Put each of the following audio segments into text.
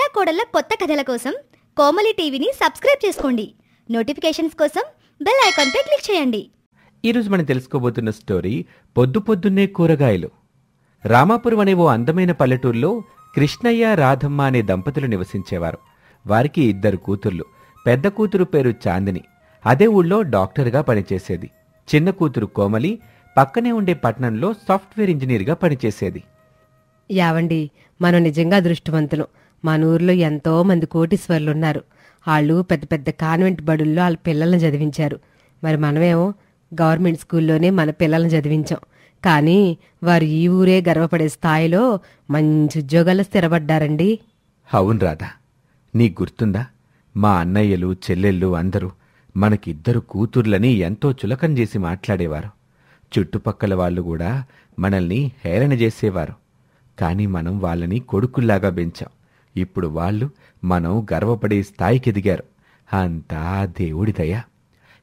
అత్తాకోడళ్ళ కొత్త కథల కోసం కోమలి టీవీని సబ్స్క్రైబ్ చేసుకోండి. నోటిఫికేషన్స్ కోసం బెల్ ఐకాన్పై క్లిక్ చేయండి. ఈరోజు మనం తెలుసుకోబోతున్న స్టోరీ పొద్దు పొద్దున్నే కూరగాయలు. రామాపురం అనే ఓ అందమైన పల్లెటూరులో కృష్ణయ్య, రాధమ్మ అనే దంపతులు నివసించేవారు. వారికి 2 కూతుర్లు. పెద్ద కూతురు పేరు చాందిని. అదే ఊళ్ళో డాక్టర్గా పనిచేసేది. చిన్న కూతురు కోమలి పక్కనే ఉండే పట్టణంలో సాఫ్ట్వేర్ ఇంజనీర్గా పనిచేసేది. యావండి, మనం నిజంగా అదృష్టవంతులం. మన ఊర్లో ఎంతో మంది కోటీశ్వర్లున్నారు. వాళ్ళు పెద్ద పెద్ద కాన్వెంట్ బడుల్లో వాళ్ళ పిల్లల్ని చదివించారు. మరి మనమేమో గవర్నమెంట్ స్కూల్లోనే మన పిల్లల్ని చదివించాం. కానీ వారు ఈ ఊరే గర్వపడే స్థాయిలో మంచి ఉద్యోగాల్లో స్థిరపడ్డారండి. అవును రాధా, నీకు గుర్తుందా? మా అన్నయ్యలు, చెల్లెళ్ళు అందరూ మనకి 2 కూతుర్లని ఎంతో చులకం చేసి మాట్లాడేవారు. చుట్టుపక్కల వాళ్ళు కూడా మనల్ని హేళన చేసేవారు. కానీ మనం వాళ్ళని కొడుకుల్లాగా పెంచాం. ఇప్పుడు వాళ్ళు మనం గర్వపడే స్థాయికి ఎదిగారు. అంతా దేవుడి దయ.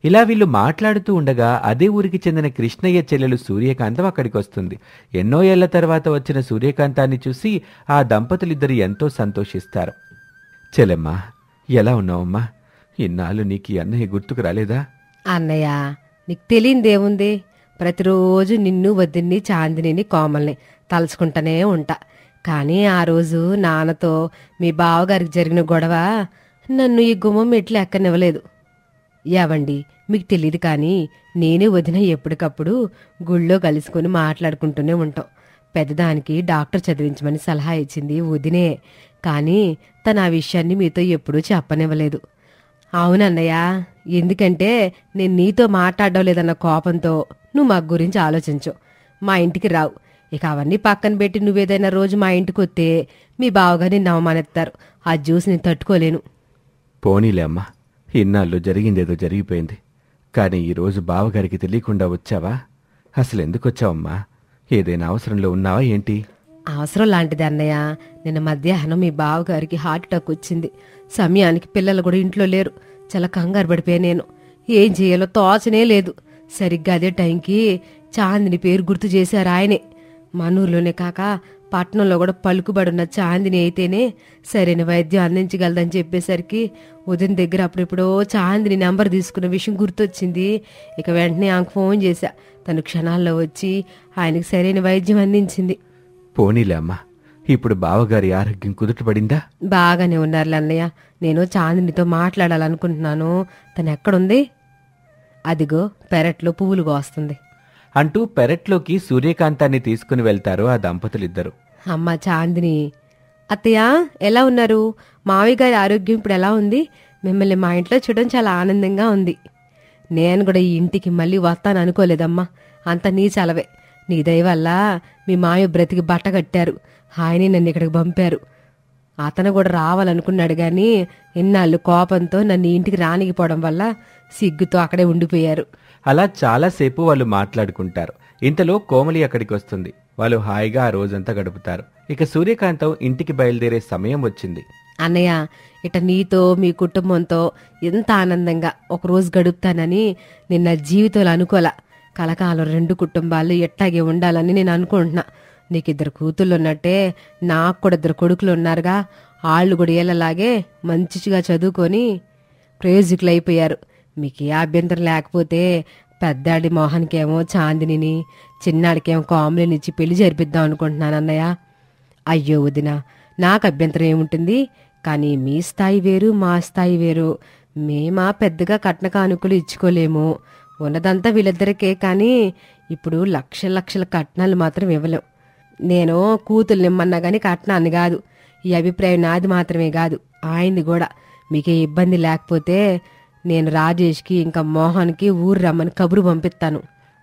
ఇలా వీళ్ళు మాట్లాడుతూ ఉండగా అదే ఊరికి చెందిన కృష్ణయ్య చెల్లెలు సూర్యకాంతం అక్కడికి వస్తుంది. ఎన్నో ఏళ్ల తర్వాత వచ్చిన సూర్యకాంతాన్ని చూసి ఆ దంపతులిద్దరు ఎంతో సంతోషిస్తారు. చెల్లెమ్మా, ఎలా ఉన్నావమ్మా? ఇన్నాళ్ళు నీకు ఈ అన్నయ్య గుర్తుకు రాలేదా? అన్నయ్య, నీకు తెలియందేముంది? ప్రతిరోజు నిన్ను, వదిన్ని, చాందిని, కోమల్ని తలుచుకుంటానే ఉంటా. కానీ ఆ రోజు నాన్నతో మీ బావగారికి జరిగిన గొడవ నన్ను ఈ గుమ్మం మెట్లు ఎక్కనివ్వలేదు. యావండి, మీకు తెలియదు కానీ నేను వదిన ఎప్పటికప్పుడు గుళ్ళో కలుసుకుని మాట్లాడుకుంటూనే ఉంటాం. పెద్దదానికి డాక్టర్ చదివించమని సలహా ఇచ్చింది వదినే. కానీ తను ఆ విషయాన్ని మీతో ఎప్పుడూ చెప్పనివ్వలేదు. అవునన్నయ్య, ఎందుకంటే నేను నీతో మాట్లాడడం లేదన్న కోపంతో నువ్వు మా గురించి ఆలోచించు. మా ఇంటికి రావు. ఇక అవన్నీ పక్కన పెట్టి నువ్వేదైనా రోజు మా ఇంటికి వస్తే మీ బావగారు నిన్ను అవమానిస్తారు. ఆ జ్యూస్ నేను తట్టుకోలేను. పోనీలే అమ్మా, ఇన్నాళ్ళు జరిగిందేదో జరిగిపోయింది. కానీ ఈరోజు బావగారికి తెలియకుండా వచ్చావా? అసలు ఎందుకు వచ్చావమ్మా? ఏదైనా అవసరంలో ఉన్నావా ఏంటి? అవసరం లాంటిది అన్నయ్య. నిన్న మధ్యాహ్నం మీ బావగారికి హార్ట్ అటాక్ వచ్చింది. సమయానికి పిల్లలు కూడా ఇంట్లో లేరు. చాలా కంగారు పడిపోయా నేను. ఏం చేయాలో తోచనే లేదు. సరిగ్గా అదే టైంకి చాందిని పేరు గుర్తు చేశారు ఆయనే. మనూరులోనే కాక పట్టణంలో కూడా పలుకుబడున్న చాందిని అయితేనే సరైన వైద్యం అందించగలదని చెప్పేసరికి ఉదయం దగ్గర అప్పుడెప్పుడో చాందిని నెంబర్ తీసుకున్న విషయం గుర్తొచ్చింది. ఇక వెంటనే ఆమెకు ఫోన్ చేశా. తను క్షణాల్లో వచ్చి ఆయనకి సరైన వైద్యం అందించింది. పోనీలే అమ్మా, ఇప్పుడు బావగారి ఆరోగ్యం కుదుటపడిందా? బాగానే ఉన్నారు అన్నయ్య. నేను చాందినితో మాట్లాడాలనుకుంటున్నాను. తను ఎక్కడుంది? అదిగో పెరట్లో పువ్వులు కోస్తుంది అంటూ పెరట్లోకి సూర్యకాంతాన్ని తీసుకుని వెళ్తారు ఆ దంపతులిద్దరు. అమ్మ చాందిని, అత్తయ్య ఎలా ఉన్నారు? మావయ్య గారి ఆరోగ్యం ఇప్పుడు ఎలా ఉంది? మిమ్మల్ని మా ఇంట్లో చూడడం చాలా ఆనందంగా ఉంది. నేను కూడా ఈ ఇంటికి మళ్ళీ వస్తాను అనుకోలేదమ్మా. అంత నీ చలవే. నీ దయ వల్ల మీ మావయ్య బ్రతికి బట్ట కట్టారు. ఆయనే నన్ను ఇక్కడికి పంపారు. అతను కూడా రావాలనుకున్నాడు గాని ఇన్నాళ్ళు కోపంతో నన్ను ఇంటికి రానిగిపోవడం వల్ల సిగ్గుతో అక్కడే ఉండిపోయారు. అలా చాలాసేపు వాళ్ళు మాట్లాడుకుంటారు. ఇంతలో కోమలి అక్కడికి వస్తుంది. వాళ్ళు హాయిగా ఆ రోజంతా గడుపుతారు. ఇక సూర్యకాంతం ఇంటికి బయలుదేరే సమయం వచ్చింది. అన్నయ్య, ఇట నీతో మీ కుటుంబంతో ఎంత ఆనందంగా ఒకరోజు గడుపుతానని నిన్న జీవితంలో అనుకోలా. కలకాలం 2 కుటుంబాలు ఎట్లాగే ఉండాలని నేను అనుకుంటున్నా. నీకు 2 కూతుళ్ళు ఉన్నట్టే నాకు కూడా 2 కొడుకులు ఉన్నారుగా. వాళ్ళు కూడా ఏళ్ళలాగే మంచిగా చదువుకొని ప్రయోజకులు అయిపోయారు. మీకు ఏ అభ్యంతరం లేకపోతే పెద్దాడి మోహన్కేమో చాందిని, చిన్నాడికేమో కోమలినిచ్చి పెళ్లి జరిపిద్దాం అనుకుంటున్నాను అన్నయ్య. అయ్యో వదిన, నాకు అభ్యంతరం ఏముంటుంది? కానీ మీ స్థాయి వేరు, మా స్థాయి వేరు. మేమా పెద్దగా కట్న కానుకలు ఇచ్చుకోలేము. ఉన్నదంతా వీళ్ళిద్దరికే. కానీ ఇప్పుడు లక్షల కట్నాలు మాత్రం ఇవ్వలేం. నేను కూతుర్ని ఇమ్మన్నా గాని కట్నాన్ని కాదు. ఈ అభిప్రాయం నాది మాత్రమే కాదు, ఆయనది కూడా. మీకే ఇబ్బంది లేకపోతే నేను రాజేష్కి ఇంకా మోహన్కి ఊరు రమ్మని కబురు పంపిస్తాను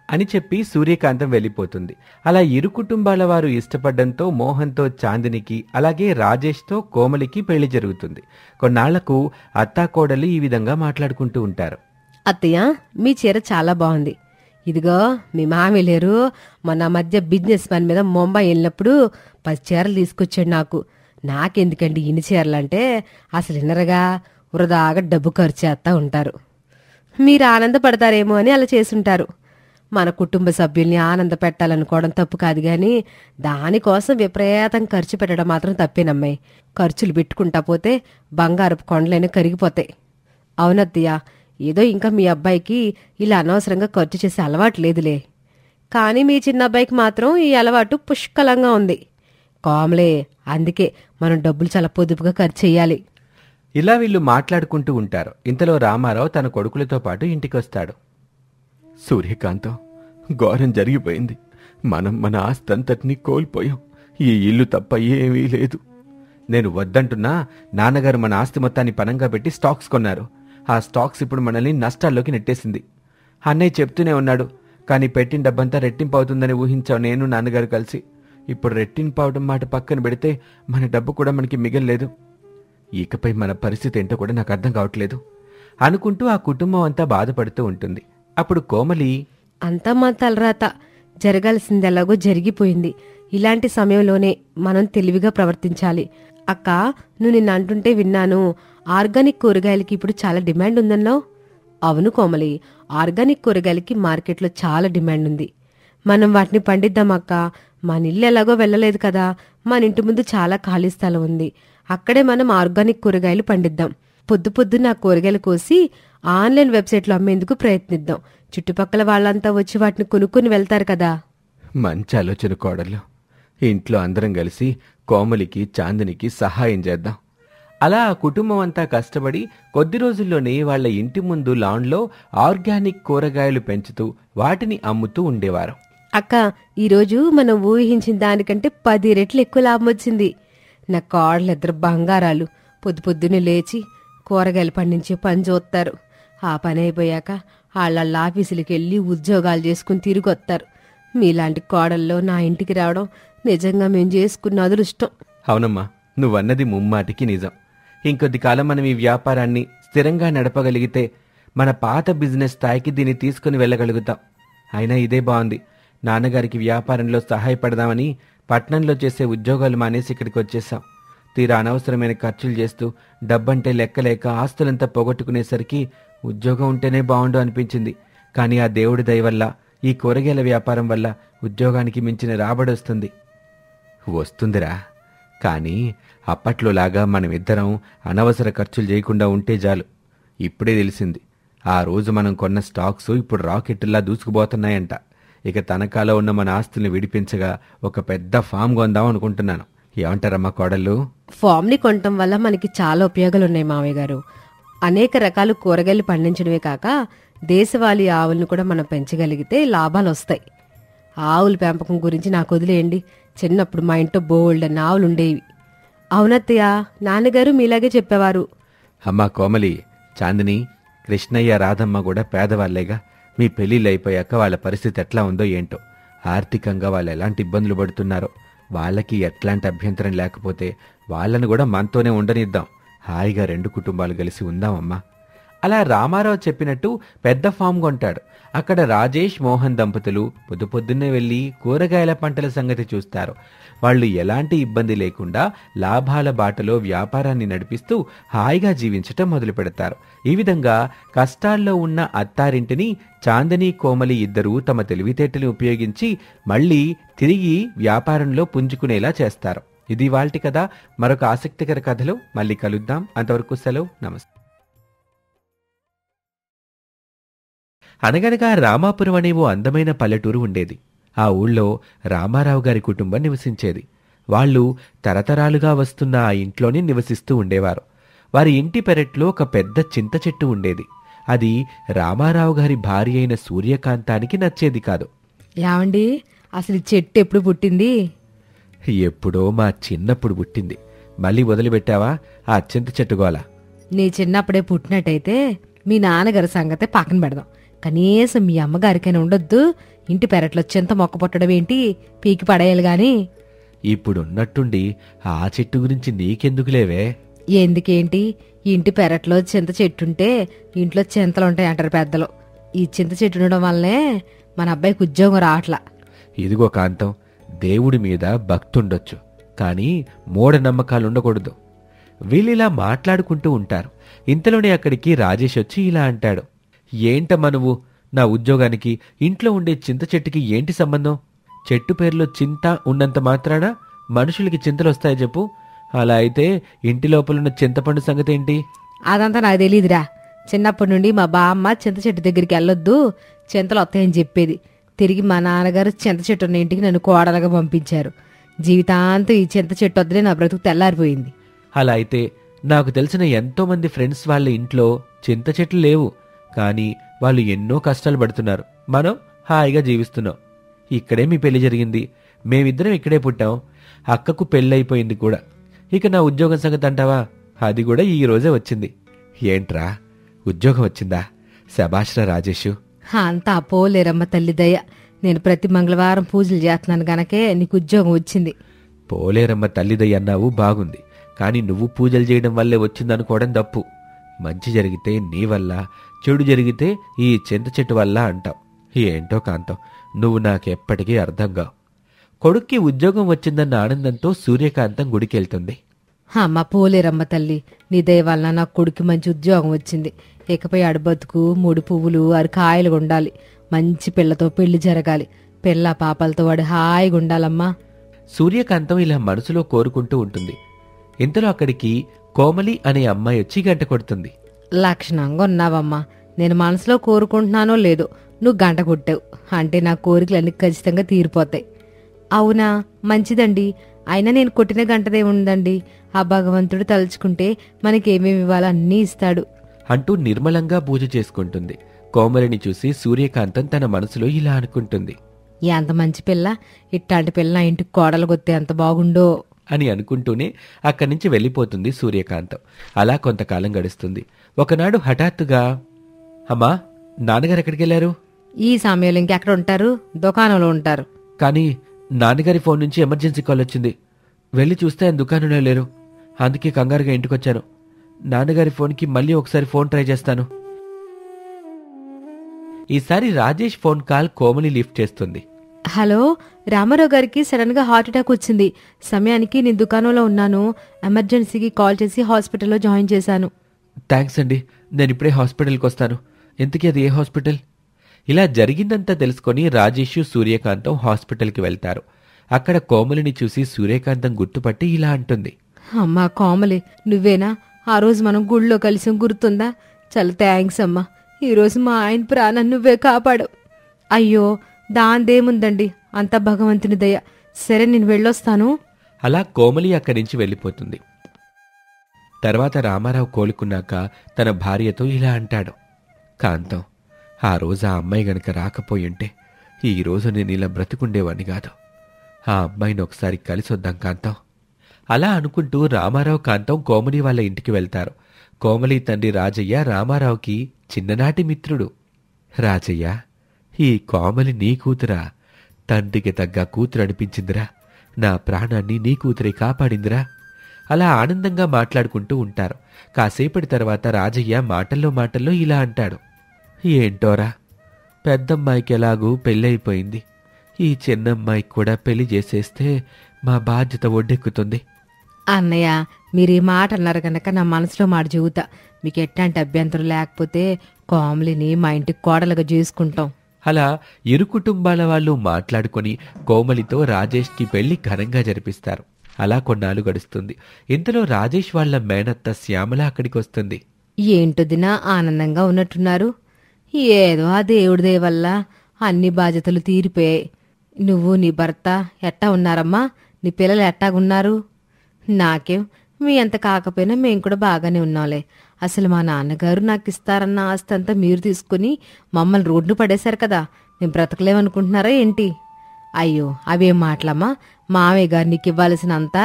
అని చెప్పి సూర్యకాంతం వెళ్ళిపోతుంది. అలా 2 కుటుంబాల వారు ఇష్టపడ్డంతో మోహన్తో చాందినికి, అలాగే రాజేష్తో కోమలికి పెళ్లి జరుగుతుంది. కొన్నాళ్లకు అత్తాకోడలు ఈ విధంగా మాట్లాడుకుంటూ ఉంటారు. అత్తయ్య, మీ చీర చాలా బాగుంది. ఇదిగో మీ మామి లేరు, మొన్న మధ్య బిజినెస్ పని మీద ముంబై వెళ్ళినప్పుడు 10 చీరలు తీసుకొచ్చాడు నాకు. నాకెందుకండి ఇన్ని చీరలంటే అసలు ఇన్నరగా వృధాగా డబ్బు ఖర్చు చేస్తా ఉంటారు. మీరు ఆనందపడతారేమో అని అలా చేసుంటారు. మన కుటుంబ సభ్యుల్ని ఆనంద పెట్టాలనుకోవడం తప్పు కాదు గాని దానికోసం విపరీతం ఖర్చు పెట్టడం మాత్రం తప్పేనమ్మాయి. ఖర్చులు పెట్టుకుంటా పోతే బంగారపు కొండలైనా కరిగిపోతాయి. అవునత్తయ్య, ఏదో ఇంకా మీ అబ్బాయికి ఇలా అనవసరంగా ఖర్చు చేసే అలవాటు లేదులే. కానీ మీ చిన్న అబ్బాయికి మాత్రం ఈ అలవాటు పుష్కలంగా ఉంది. కామలే, అందుకే మనం డబ్బులు చాలా పొదుపుగా ఖర్చు చెయ్యాలి. ఇలా వీళ్ళు మాట్లాడుకుంటూ ఉంటారు. ఇంతలో రామారావు తన కొడుకులతో పాటు ఇంటికొస్తాడు. సూర్యకాంతం, ఘోరం జరిగిపోయింది. మనం మన ఆస్తంతటినీ కోల్పోయాం. ఈ ఇల్లు తప్ప ఏమీ లేదు. నేను వద్దంటున్నా నాన్నగారు మన ఆస్తి మొత్తాన్ని పనంగా పెట్టి స్టాక్స్ కొన్నారు. ఆ స్టాక్స్ ఇప్పుడు మనల్ని నష్టాల్లోకి నెట్టేసింది. అన్నయ్య చెప్తూనే ఉన్నాడు, కానీ పెట్టిన డబ్బంతా రెట్టింపు అవుతుందని ఊహించాం నేను నాన్నగారు కలిసి. ఇప్పుడు రెట్టింపు అవడం మాట పక్కన పెడితే మన డబ్బు కూడా మనకి మిగల్లేదు. ఇకపై మన పరిస్థితి ఏంటో కూడా నాకు అర్థం కావట్లేదు అనుకుంటూ ఆ కుటుంబం అంతా బాధపడుతూ ఉంటుంది. అప్పుడు కోమలి, అంతా మా తలరాత, జరగాల్సిందెలాగో జరిగిపోయింది. ఇలాంటి సమయంలోనే మనం తెలివిగా ప్రవర్తించాలి. అక్క, నువ్వు నిన్న అంటుంటే విన్నాను, ఆర్గానిక్ కూరగాయలకి ఇప్పుడు చాలా డిమాండ్ ఉందన్నావు. అవును కోమలి, ఆర్గానిక్ కూరగాయలకి మార్కెట్లో చాలా డిమాండ్ ఉంది. మనం వాటిని పండిద్దామక్క. మన ఇల్లు ఎలాగో వెళ్ళలేదు కదా, మన ఇంటి ముందు చాలా ఖాళీ స్థలం ఉంది. అక్కడే మనం ఆర్గానిక్ కూరగాయలు పండిద్దాం. పొద్దు పొద్దున్న ఆ కూరగాయలు కోసి ఆన్లైన్ వెబ్సైట్లో అమ్మేందుకు ప్రయత్నిద్దాం. చుట్టుపక్కల వాళ్ళంతా వచ్చి వాటిని కొనుక్కొని వెళ్తారు కదా. మంచి ఆలోచన కోడళ్ళు. ఇంట్లో అందరం కలిసి కోమలికి, చాందినికి సహాయం చేద్దాం. అలా ఆ కుటుంబం అంతా కష్టపడి కొద్ది రోజుల్లోనే వాళ్ల ఇంటి ముందు లాన్లో ఆర్గానిక్ కూరగాయలు పెంచుతూ వాటిని అమ్ముతూ ఉండేవారు. అక్క, ఈరోజు మనం ఊహించిన దానికంటే 10 రెట్లు ఎక్కువ లాభం వచ్చింది. నా కోడలిద్దరు బంగారాలు పొద్దు పొద్దున్నే లేచి కూరగాయలు పండించే పని చూస్తారు. ఆ పని అయిపోయాక వాళ్ళ ఆఫీసులకి వెళ్ళి ఉద్యోగాలు చేసుకుని తిరిగి వస్తారు. మీలాంటి కోడల్లో నా ఇంటికి రావడం నిజంగా మేం చేసుకున్న అదృష్టం. అవునమ్మా, నువ్వన్నది ముమ్మాటికి నిజం. ఇంకొద్ది కాలం మనం ఈ వ్యాపారాన్ని స్థిరంగా నడపగలిగితే మన పాత బిజినెస్ స్థాయికి దీన్ని తీసుకుని వెళ్ళగలుగుతాం. అయినా ఇదే బాగుంది. నాన్నగారికి వ్యాపారంలో సహాయపడదామని పట్నంలో చేసే ఉద్యోగాలు మానేసి ఇక్కడికి వచ్చేసాం. తీరా అనవసరమైన ఖర్చులు చేస్తూ డబ్బంటే లెక్కలేక ఆస్తులంతా పోగొట్టుకునేసరికి ఉద్యోగం ఉంటేనే బాగుండు అనిపించింది. కానీ ఆ దేవుడి దయ వల్ల, ఈ కూరగాయల వ్యాపారం వల్ల ఉద్యోగానికి మించిన రాబడి వస్తుందిరా. కానీ అప్పట్లోలాగా మనమిద్దరం అనవసర ఖర్చులు చేయకుండా ఉంటే చాలు. ఇప్పుడే తెలిసింది, ఆ రోజు మనం కొన్న స్టాక్స్ ఇప్పుడు రాకెట్టులా దూసుకుపోతున్నాయంట. ఇక తనఖాలో ఉన్న మన ఆస్తుల్ని విడిపించగా ఒక పెద్ద ఫామ్ కొందాం అనుకుంటున్నాను. ఏమంటారమ్మా కోడళ్ళు? ఫామ్ని కొనటం వల్ల మనకి చాలా ఉపయోగాలున్నాయి మావయ్య గారు. అనేక రకాల కూరగాయలు పండించడమే కాక దేశవాళీ ఆవులను కూడా మనం పెంచగలిగితే లాభాలు వస్తాయి. ఆవుల పెంపకం గురించి నాకు వదిలేయండి. చిన్నప్పుడు మా ఇంట్లో బోల్డన్ని ఆవులు ఉండేవి. అవునత్తయ్య, నాన్నగారు మీలాగే చెప్పేవారు. అమ్మా కోమలి, చాందిని, కృష్ణయ్య, రాధమ్మ కూడా పేదవాళ్లేగా. మీ పెళ్లిళ్ళు అయిపోయాక వాళ్ళ పరిస్థితి ఎట్లా ఉందో ఏంటో. ఆర్థికంగా వాళ్ళు ఎలాంటి ఇబ్బందులు పడుతున్నారో. వాళ్ళకి ఎట్లాంటి అభ్యంతరం లేకపోతే వాళ్ళను కూడా మనతోనే ఉండనిద్దాం. హాయిగా 2 కుటుంబాలు కలిసి ఉందామమ్మా. అలా రామారావు చెప్పినట్టు పెద్ద ఫామ్ కొంటాడు. అక్కడ రాజేష్, మోహన్ దంపతులు పొద్దున్నే వెళ్లి కూరగాయల పంటల సంగతి చూస్తారు. వాళ్ళు ఎలాంటి ఇబ్బంది లేకుండా లాభాల బాటలో వ్యాపారాన్ని నడిపిస్తూ హాయిగా జీవించటం మొదలు పెడతారు. ఈ విధంగా కష్టాల్లో ఉన్న అత్తారింటిని చాందిని, కోమలి ఇద్దరూ తమ తెలివితేటలు ఉపయోగించి మళ్లీ తిరిగి వ్యాపారంలో పుంజుకునేలా చేస్తారు. ఇది వాల్టి కథ. మరొక ఆసక్తికర కథలో మళ్ళీ కలుద్దాం. అంతవరకు సెలవు, నమస్తే. అనగనగా రామాపురం అనే ఓ అందమైన పల్లెటూరు ఉండేది. ఆ ఊళ్ళో రామారావు గారి కుటుంబం నివసించేది. వాళ్ళు తరతరాలుగా వస్తున్న ఆ ఇంట్లోనే నివసిస్తూ ఉండేవారు. వారి ఇంటి పెరట్లో ఒక పెద్ద చింత చెట్టు ఉండేది. అది రామారావు గారి భార్య అయిన సూర్యకాంతానికి నచ్చేది కాదు. ఏమండి, అసలు ఈ చెట్టు ఎప్పుడు పుట్టింది? ఎప్పుడో మా చిన్నప్పుడు పుట్టింది. మళ్ళీ వదిలిపెట్టావా ఆ చింత చెట్టు గోల? నీ చిన్నప్పుడే పుట్టినట్టయితే మీ నాన్నగారి సంగతే పక్కన పెడదాం. కనీసం మీ అమ్మగారికైనా ఉండొద్దు. ఇంటి పెరట్లో చింత మొక్క పుట్టడం ఏంటి, పీకి పడేయాలి గాని. ఇప్పుడున్నట్టుండి ఆ చెట్టు గురించి నీకెందుకులేవే? ఎందుకేంటి, ఇంటి పెరట్లో చింత చెట్టుంటే ఇంట్లో చింతలుంటాయి అంటారు పెద్దలు. ఈ చింత చెట్టు ఉండడం వల్లనే మన అబ్బాయికి ఉద్యోగం రావట్లా. ఇదిగో కాంతం, దేవుడి మీద భక్తుండొచ్చు, కానీ మూఢనమ్మకాలుండకూడదు. వీళ్ళిలా మాట్లాడుకుంటూ ఉంటారు. ఇంతలోనే అక్కడికి రాజేష్ వచ్చి ఇలా అంటాడు. ఏంటమ్మా నువ్వు? నా ఉద్యోగానికి ఇంట్లో ఉండే చింత చెట్టుకి ఏంటి సంబంధం? చెట్టు పేరులో చింత ఉన్నంత మాత్రాన మనుషులకి చింతలొస్తాయి చెప్పు? అలా అయితే ఇంటి లోపలున్న చింతపండు సంగతి ఏంటి? అదంతా నాకు తెలీదురా. చిన్నప్పటి నుండి మా బామ్మ చింత చెట్టు దగ్గరికి వెళ్ళొద్దు, చింతలు వస్తాయని చెప్పేది. తిరిగి మా నాన్నగారు చింత చెట్టు ఉన్న ఇంటికి నన్ను కోడలుగా పంపించారు. జీవితాంతం ఈ చింత చెట్టు వద్దనే నా బ్రతుకు తెల్లారిపోయింది. అలా అయితే నాకు తెలిసిన ఎంతో మంది ఫ్రెండ్స్ వాళ్ళ ఇంట్లో చింత చెట్లు లేవు, కానీ వాళ్ళు ఎన్నో కష్టాలు పడుతున్నారు. మనం హాయిగా జీవిస్తున్నాం. ఇక్కడే మీ పెళ్లి జరిగింది, మేమిద్దరం ఇక్కడే పుట్టాం, అక్కకు పెళ్ళైపోయింది కూడా. ఇక నా ఉద్యోగం సంగతి అంటావా? అది కూడా ఈ రోజే వచ్చింది. ఏంట్రా, ఉద్యోగం వచ్చిందా? శభాష్రా రాజేషు. అంతా పోలేరమ్మ తల్లి దయ. నేను ప్రతి మంగళవారం పూజలు చేస్తున్నాను గనకే నీకు ఉద్యోగం వచ్చింది. పోలేరమ్మ తల్లిదయ్య అన్నావు బాగుంది, కానీ నువ్వు పూజలు చేయడం వల్లే వచ్చిందనుకోవడం తప్పు. మంచి జరిగితే నీ వల్ల, చెడు జరిగితే ఈ చింత చెట్టు వల్ల అంటావు. ఏంటో కాంతం, నువ్వు నాకెప్పటికీ అర్థంగావు. కొడుక్కి ఉద్యోగం వచ్చిందన్న ఆనందంతో సూర్యకాంతం గుడికెళ్తుంది. అమ్మ పోలేరమ్మ తల్లి, నీ దయ వల్ల నా కొడుకు మంచి ఉద్యోగం వచ్చింది. ఇకపై ఆడు బతుకు 3 పువ్వులు 6 కాయలు ఉండాలి. మంచి పిల్లతో పెళ్లి జరగాలి. పిల్ల పాపలతో వాడు హాయిగా ఉండాలమ్మా. సూర్యకాంతం ఇలా మనసులో కోరుకుంటూ ఉంటుంది. ఇంతలో అక్కడికి కోమలి అనే అమ్మాయి వచ్చి గంట కొడుతుంది. లక్షణంగా ఉన్నావమ్మా. నేను మనసులో కోరుకుంటున్నానో లేదో నువ్వు గంట కొట్టావు అంటే నా కోరికలన్నీ ఖచ్చితంగా తీరిపోతాయి. అవునా, మంచిదండి. అయినా నేను కొట్టిన గంటదే ఉందండి. ఆ భగవంతుడు తలుచుకుంటే మనకేమేమి ఇవ్వాలో అన్నీ ఇస్తాడు అంటూ నిర్మలంగా పూజ చేసుకుంటుంది. కోమలిని చూసి సూర్యకాంతం తన మనసులో ఇలా అనుకుంటుంది. ఎంత మంచి పిల్ల, ఇట్లాంటి పిల్ల నా ఇంటికి కోడలు కొత్తే ఎంత బాగుండో అని అనుకుంటూనే అక్కడి నుంచి వెళ్ళిపోతుంది సూర్యకాంతం. అలా కొంతకాలం గడుస్తుంది. ఒకనాడు హఠాత్తుగా, అమ్మా, నాన్నగారు ఎక్కడికెళ్లారు? ఈ సమయంలో ఇంకెక్కడ ఉంటారు? దుకాణంలో ఉంటారు. కానీ నాన్నగారి ఫోన్ నుంచి ఎమర్జెన్సీ కాల్ వచ్చింది. వెళ్ళి చూస్తే ఆయన దుకాణంలో లేరు. అందుకే కంగారుగా ఇంటికొచ్చాను. నాన్నగారి ఫోన్కి మళ్ళీ ఒకసారి ఫోన్ ట్రై చేస్తాను. ఈసారి Rajesh phone call Komali lift చేస్తుంది. హలో, రామారావు గారికి సడన్ గా హార్ట్ అటాక్ వచ్చింది. సమయానికి నేను దుకాణంలో ఉన్నాను. ఎమర్జెన్సీకి కాల్ చేసి హాస్పిటల్లో జాయిన్ చేశాను. థ్యాంక్స్ అండి, నేను ఇప్పుడే హాస్పిటల్కి వస్తాను. ఇంతకీ అది ఏ హాస్పిటల్? ఇలా జరిగిందంతా తెలుసుకొని రాజేష్ సూర్యకాంతం హాస్పిటల్కి వెళ్తారు. అక్కడ కోమలిని చూసి సూర్యకాంతం గుర్తుపట్టి ఇలా అంటుంది. అమ్మా కోమలి, నువ్వేనా? ఆ రోజు మనం గుళ్ళో కలిసి గుర్తుందా? చాలా థ్యాంక్స్ అమ్మా. ఈరోజు మా ఆయన ప్రాణం నువ్వే కాపాడు. అయ్యో, దాందేముందండి, అంతా భగవంతుని దయ. సరే, నేను వెళ్ళొస్తాను. అలా కోమలి అక్కడి నుంచి వెళ్ళిపోతుంది. తర్వాత రామారావు కోలుకున్నాక తన భార్యతో ఇలా అంటాడు. కాంతం, ఆ రోజు ఆ అమ్మాయి గనక రాకపోయింటే ఈరోజు నేను ఇలా బ్రతికుండేవాణ్ణి కాదు. ఆ అమ్మాయిని ఒకసారి కలిసొద్దాం కాంతం. అలా అనుకుంటూ రామారావు కాంతం కోమలి వాళ్ళ ఇంటికి వెళ్తారు. కోమలి తండ్రి రాజయ్య రామారావుకి చిన్ననాటి మిత్రుడు. రాజయ్య, ఈ కోమలి నీ కూతురా? తండ్రికి తగ్గ కూతురు అనిపించిందిరా. నా ప్రాణాన్ని నీ కూతురే కాపాడిందిరా. అలా ఆనందంగా మాట్లాడుకుంటూ ఉంటారు. కాసేపటి తర్వాత రాజయ్య మాటల్లో ఇలా అంటాడు. ఏంటోరా, పెద్దమ్మాయికి ఎలాగూ పెళ్ళైపోయింది. ఈ చిన్నమ్మాయికి కూడా పెళ్లి చేసేస్తే మా బాధ్యత ఒడ్డెక్కుతుంది. అన్నయ్య, మీరు ఈ మాట అన్నారు కనుక నా మనసులో మాట చెబుతా. మీకు ఎట్లాంటి అభ్యంతరం లేకపోతే కోమలిని మా ఇంటికి కోడలుగా చేసుకుంటాం. అలా ఇరు కుటుంబాల వాళ్ళు మాట్లాడుకొని కోమలితో రాజేష్కి పెళ్లి ఘనంగా జరిపిస్తారు. అలా కొన్నాళ్ళు గడుస్తుంది. ఇంతలో రాజేష్ వాళ్ల మేనత్త శ్యామల అక్కడికి వస్తుంది. ఏంటొదినా ఆనందంగా ఉన్నట్టున్నారు? ఏదో ఆ దేవుడి దయ వల్ల అన్ని బాధ్యతలు తీరిపోయాయి. నువ్వు నీ భర్త ఎట్టా ఉన్నారమ్మా? నీ పిల్లలు ఎట్టాగున్నారు? నాకేం, మీ అంత కాకపోయినా మేం కూడా బాగానే ఉన్నాంలే. అసలు మా నాన్నగారు నాకు ఇస్తారన్న ఆస్తి అంతా మీరు తీసుకుని మమ్మల్ని రోడ్డు పడేశారు కదా. మేము బ్రతకలేమనుకుంటున్నారా ఏంటి? అయ్యో, అవేం మాటలమ్మా. మావయ్య గారు నీకు ఇవ్వాల్సినంతా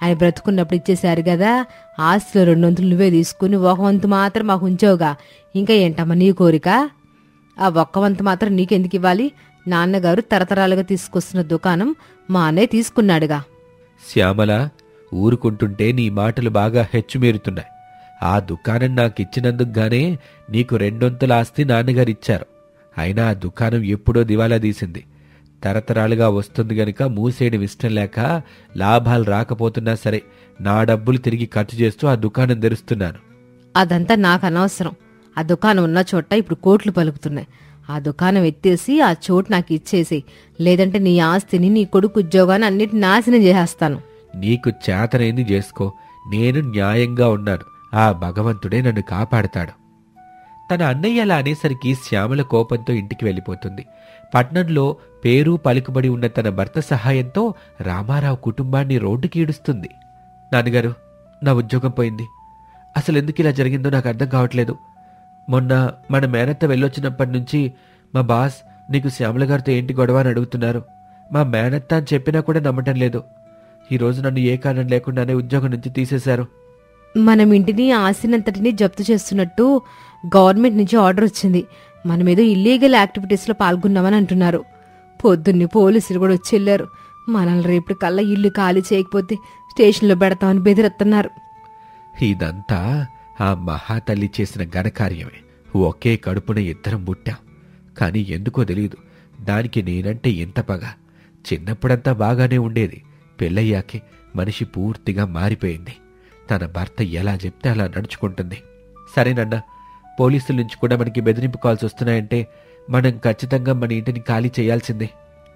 ఆయన బ్రతుకున్నప్పుడు ఇచ్చేశారు కదా. ఆస్తిలో 2 వంతులు నువ్వే తీసుకుని 1 వంతు మాత్రం మాకు ఉంచావుగా. ఇంకా ఏంటమ్మా నీ కోరిక? ఆ 1 వంతు మాత్రం నీకెందుకు ఇవ్వాలి? నాన్నగారు తరతరాలుగా తీసుకొస్తున్న దుకాణం మా అన్నయ్య తీసుకున్నాడుగా. శ్యామల, ఊరుకుంటుంటే నీ మాటలు బాగా హెచ్చుమీరుతున్నాయి. ఆ దుకాణం నాకిచ్చినందుకు గానే నీకు 2 వంతుల ఆస్తి నాన్నగారిచ్చారు. అయినా ఆ దుకాణం ఎప్పుడో దివాలా తీసింది. తరతరాలుగా వస్తుంది గనుక మూసేయడం ఇష్టం లేక లాభాలు రాకపోతున్నా సరే నా డబ్బులు తిరిగి ఖర్చు చేస్తూ ఆ దుకాణం తెరుస్తున్నాను. అదంతా నాకు అనవసరం. ఆ దుకాణం ఉన్న చోట ఇప్పుడు కోట్లు పలుకుతున్నాయి. ఆ దుకాణం ఎత్తేసి ఆ చోటు నాకు ఇచ్చేసి, లేదంటే నీ ఆస్తిని, నీ కొడుకు ఉద్యోగాన్ని అన్నిటిని నాశనం చేసేస్తాను. నీకు చేతనైంది చేసుకో. నేను న్యాయంగా ఉన్నాను. ఆ భగవంతుడే నన్ను కాపాడతాడు. తన అన్నయ్య అలా అనేసరికి శ్యామల కోపంతో ఇంటికి వెళ్ళిపోతుంది. పట్నంలో పేరు పలుకుబడి ఉన్న తన భర్త సహాయంతో రామారావు కుటుంబాన్ని రోడ్డుకి ఈడుస్తుంది. నాన్నగారు, నా ఉద్యోగం పోయింది. అసలు ఎందుకు ఇలా జరిగిందో నాకు అర్థం కావట్లేదు. మొన్న మన మేనత్త వెళ్ళొచ్చినప్పటి నుంచి మా బాస్ నీకు శ్యామల గారితో ఏంటి గొడవ అని అడుగుతున్నారు. మా మేనత్త అని చెప్పినా కూడా నమ్మటం లేదు. ఈరోజు నన్ను ఏ కారణం లేకుండానే ఉద్యోగం నుంచి తీసేశారు. మనం ఇంటిని ఆస్తినంతటిని జప్తు చేస్తున్నట్టు గవర్నమెంట్ నుంచి ఆర్డర్ వచ్చింది. మనమేదో ఇల్లీగల్ యాక్టివిటీస్లో పాల్గొన్నామని అంటున్నారు. పొద్దున్నే పోలీసులు కూడా వచ్చి వెళ్ళారు. మనల్ని రేపటి కల్లా ఇల్లు ఖాళీ చేయకపోతే స్టేషన్లో పెడతామని బెదిరెత్తన్నారు. ఇదంతా ఆ మహాతల్లి చేసిన ఘనకార్యమే. ఒకే కడుపున ఇద్దరం పుట్టాం. కానీ ఎందుకో తెలియదు, దానికి నేనంటే ఎంత పగ. చిన్నప్పుడంతా బాగానే ఉండేది. పెళ్ళయ్యాకే మనిషి పూర్తిగా మారిపోయింది. తన భర్త ఎలా చెప్తే అలా నడుచుకుంటుంది. సరేనన్నా, పోలీసుల నుంచి కూడా మనకి బెదిరింపు కాల్స్ వస్తున్నాయంటే మనం ఖచ్చితంగా మన ఇంటిని ఖాళీ చేయాల్సిందే.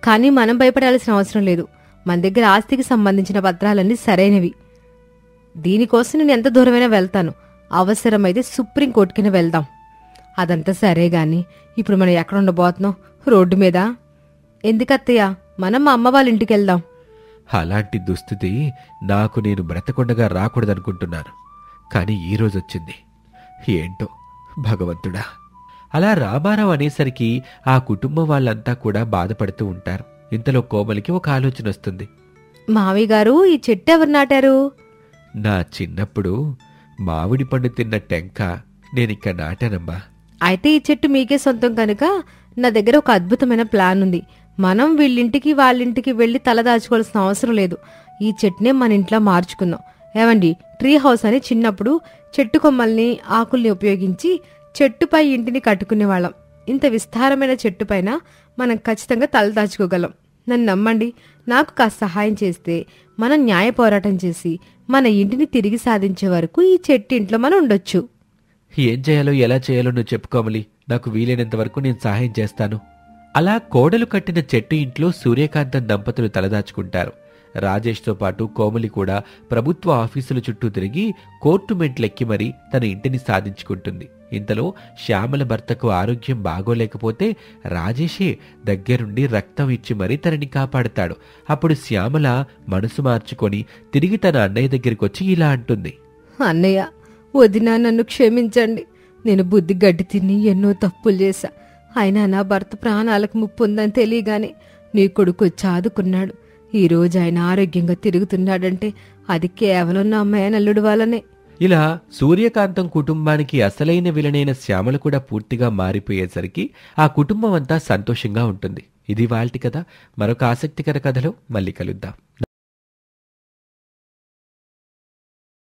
కానీ మనం భయపడాల్సిన అవసరం లేదు. మన దగ్గర ఆస్తికి సంబంధించిన పత్రాలన్నీ సరైనవి. దీనికోసం నేను ఎంత దూరమైనా వెళ్తాను. అవసరమైతే సుప్రీంకోర్టుకైనా వెళ్దాం. అదంతా సరే గాని ఇప్పుడు మనం ఎక్కడ ఉండబోతున్నాం? రోడ్డు మీద. ఎందుకత్తయ్య, మనం మా అమ్మ వాళ్ళ ఇంటికి వెళ్దాం. అలాంటి దుస్థితి నాకు నేను బ్రతకుండగా రాకూడదనుకుంటున్నాను. కానీ ఈరోజొచ్చింది. ఏంటో భగవంతుడా. అలా రామారావు అనేసరికి ఆ కుటుంబం వాళ్ళంతా కూడా బాధపడుతూ ఉంటారు. ఇంతలో కోమలికి ఒక ఆలోచన వస్తుంది. మావయ్య గారు, ఈ చెట్టు ఎవరు నాటారు? నా చిన్నప్పుడు మామిడి పండు తిన్న టెంక నేనిక్క నాటానమ్మా. అయితే ఈ చెట్టు మీకే సొంతం కనుక నా దగ్గర ఒక అద్భుతమైన ప్లాన్ ఉంది. మనం వీళ్ళింటికి వాళ్ళింటికి వెళ్లి తలదాచుకోవాల్సిన అవసరం లేదు. ఈ చెట్టునే మన ఇంట్లో మార్చుకుందాం. ఏమండి, ట్రీ హౌస్ అని చిన్నప్పుడు చెట్టు కొమ్మల్ని, ఆకుల్ని ఉపయోగించి చెట్టుపై ఇంటిని కట్టుకునేవాళ్ళం. ఇంత విస్తారమైన చెట్టు పైన మనం ఖచ్చితంగా తలదాచుకోగలం. నన్ను నమ్మండి. నాకు కాస్త సహాయం చేస్తే మనం న్యాయ పోరాటం చేసి మన ఇంటిని తిరిగి సాధించే వరకు ఈ చెట్టు ఇంట్లో మనం ఉండొచ్చు. ఏం చేయాలో ఎలా చేయాలో నువ్వు చెప్పుకోమలి. నాకు వీలైనంత వరకు నేను సహాయం చేస్తాను. అలా కోడలు కట్టిన చెట్టు ఇంట్లో సూర్యకాంతం దంపతులు తలదాచుకుంటారు. రాజేష్తో పాటు కోమలి కూడా ప్రభుత్వ ఆఫీసుల చుట్టూ తిరిగి కోర్టు మెట్లెక్కి మరీ తన ఇంటిని సాధించుకుంటుంది. ఇంతలో శ్యామల భర్తకు ఆరోగ్యం బాగోలేకపోతే రాజేషే దగ్గరుండి రక్తం ఇచ్చి మరీ తనని కాపాడుతాడు. అప్పుడు శ్యామల మనసు మార్చుకొని తిరిగి తన అన్నయ్య దగ్గరికొచ్చి ఇలా అంటుంది. అన్నయ్య, వదినా, నన్ను క్షమించండి. నేను బుద్ధి గడ్డి తిని ఎన్నో తప్పులు చేశా. అయినా నా భర్త ప్రాణాలకు ముప్పు ఉందని తెలియగానే నీ కొడుకు చాదుకున్నాడు. ఈ రోజు ఆయన ఆరోగ్యంగా తిరుగుతున్నాడంటే అది కేవలం నా మేనల్లుడు వల్లనే. ఇలా సూర్యకాంతం కుటుంబానికి అసలైన విలనైన శ్యామల కూడా పూర్తిగా మారిపోయేసరికి ఆ కుటుంబం అంతా సంతోషంగా ఉంటుంది. ఇది వాల్టి కథ. మరొక ఆసక్తికర కథలో మళ్ళీ కలుద్దాం.